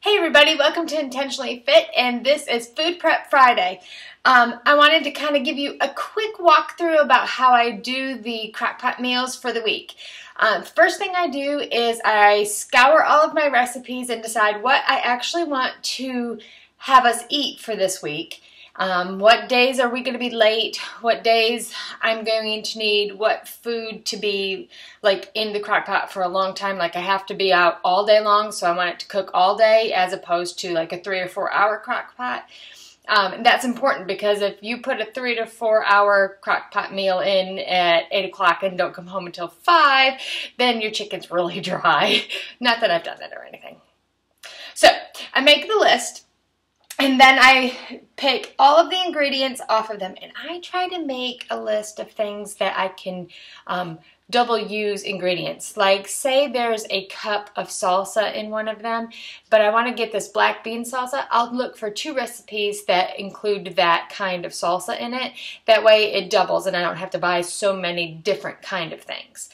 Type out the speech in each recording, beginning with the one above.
Hey everybody, welcome to Intentionally Fit, and this is Food Prep Friday. I wanted to kind of give you a quick walkthrough about how I do the crock-pot meals for the week. First thing I do is I scour all of my recipes and decide what I actually want to have us eat for this week. What days are we going to be late? What days I'm going to need what food to be like in the crock pot for a long time. Like I have to be out all day long, so I want it to cook all day as opposed to like a 3 or 4 hour crock pot. And that's important because if you put a 3 to 4 hour crock pot meal in at 8 o'clock and don't come home until 5, then your chicken's really dry. Not that I've done that or anything. So I make the list. And then I pick all of the ingredients off of them, and I try to make a list of things that I can double use ingredients. Like say there's a cup of salsa in one of them, but I want to get this black bean salsa. I'll look for 2 recipes that include that kind of salsa in it. That way it doubles and I don't have to buy so many different kind of things.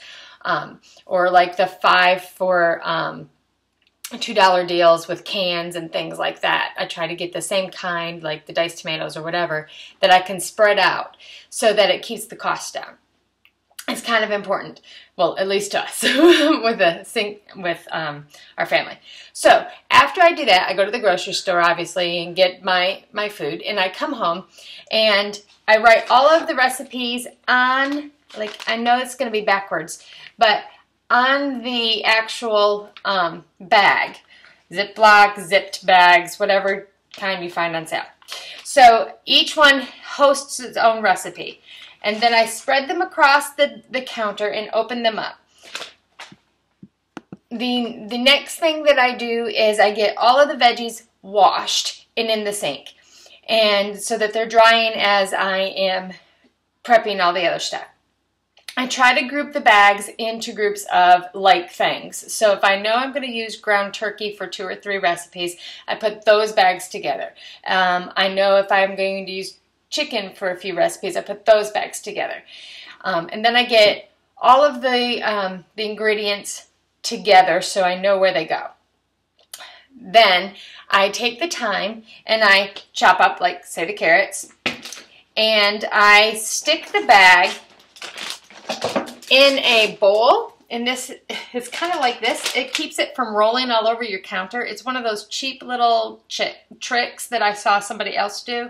Or like the 5 for $2 deals with cans and things like that. I try to get the same kind, like the diced tomatoes or whatever, that I can spread out so that it keeps the cost down. It's kind of important, well, at least to us with our family. So after I do that, I go to the grocery store, obviously, and get my food, and I come home and I write all of the recipes on, like, I know it's going to be backwards, but on the actual bag, Ziploc, zipped bags, whatever kind you find on sale. So each one hosts its own recipe. And then I spread them across the counter and open them up. The next thing that I do is I get all of the veggies washed and in the sink, and so that they're drying as I am prepping all the other stuff. I try to group the bags into groups of like things. So if I know I'm going to use ground turkey for 2 or 3 recipes, I put those bags together. I know if I'm going to use chicken for a few recipes, I put those bags together. And then I get all of the ingredients together so I know where they go. Then I take the time and I chop up, like, say, the carrots, and I stick the bag in a bowl, and this is kind of like this. It keeps it from rolling all over your counter. It's one of those cheap little tricks that I saw somebody else do.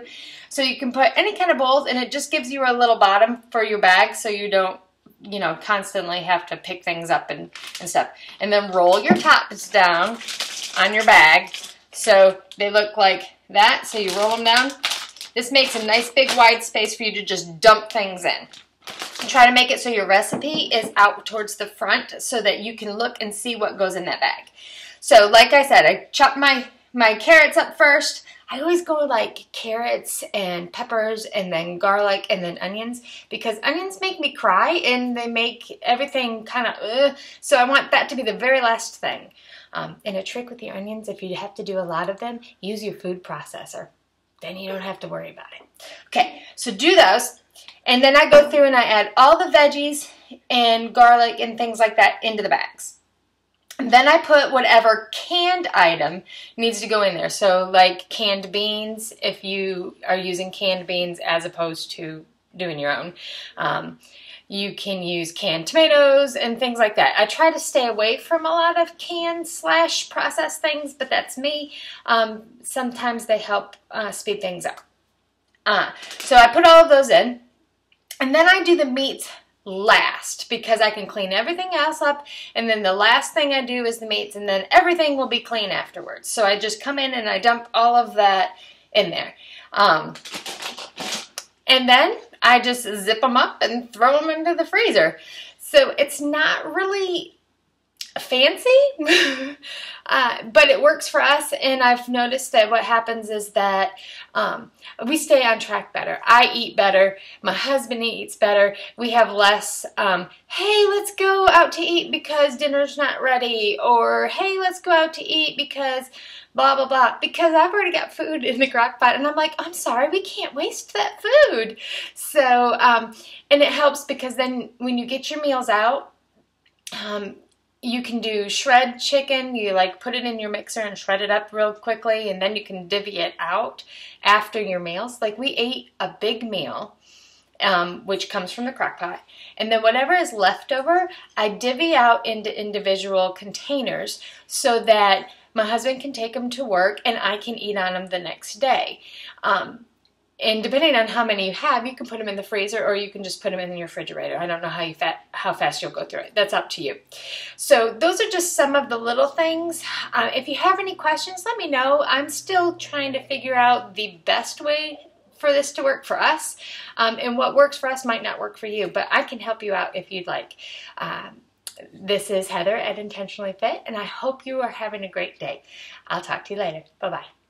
So you can put any kind of bowls, and it just gives you a little bottom for your bag so you don't, you know, constantly have to pick things up and stuff. And then roll your tops down on your bag so they look like that. So you roll them down. This makes a nice big wide space for you to just dump things in. Try to make it so your recipe is out towards the front so that you can look and see what goes in that bag. So like I said, I chop my carrots up first. I always go like carrots and peppers and then garlic and then onions, because onions make me cry and they make everything kind of so I want that to be the very last thing. And a trick with the onions, if you have to do a lot of them, use your food processor. Then you don't have to worry about it. Okay, so do those. And then I go through and I add all the veggies and garlic and things like that into the bags. And then I put whatever canned item needs to go in there. So like canned beans, if you are using canned beans as opposed to doing your own. You can use canned tomatoes and things like that. I try to stay away from a lot of canned / processed things, but that's me. Sometimes they help speed things up. So I put all of those in. And then I do the meats last because I can clean everything else up, and then the last thing I do is the meats, and then everything will be clean afterwards. So I just come in and I dump all of that in there. And then I just zip them up and throw them into the freezer. So it's not really fancy, but it works for us, and I've noticed that what happens is that we stay on track better. I eat better. My husband eats better. We have less, hey, let's go out to eat because dinner's not ready, or hey, let's go out to eat because blah, blah, blah, because I've already got food in the crock pot, and I'm like, I'm sorry, we can't waste that food. So, and it helps because then when you get your meals out, You can do shred chicken. You like put it in your mixer and shred it up real quickly, and then you can divvy it out after your meals. Like we ate a big meal, which comes from the crock pot, and then whatever is left over, I divvy out into individual containers so that my husband can take them to work and I can eat on them the next day. And depending on how many you have, you can put them in the freezer or you can just put them in your refrigerator. I don't know how fast you'll go through it. That's up to you. So those are just some of the little things. If you have any questions, let me know. I'm still trying to figure out the best way for this to work for us. And what works for us might not work for you, but I can help you out if you'd like. This is Heather at Intentionally Fit, and I hope you are having a great day. I'll talk to you later. Bye-bye.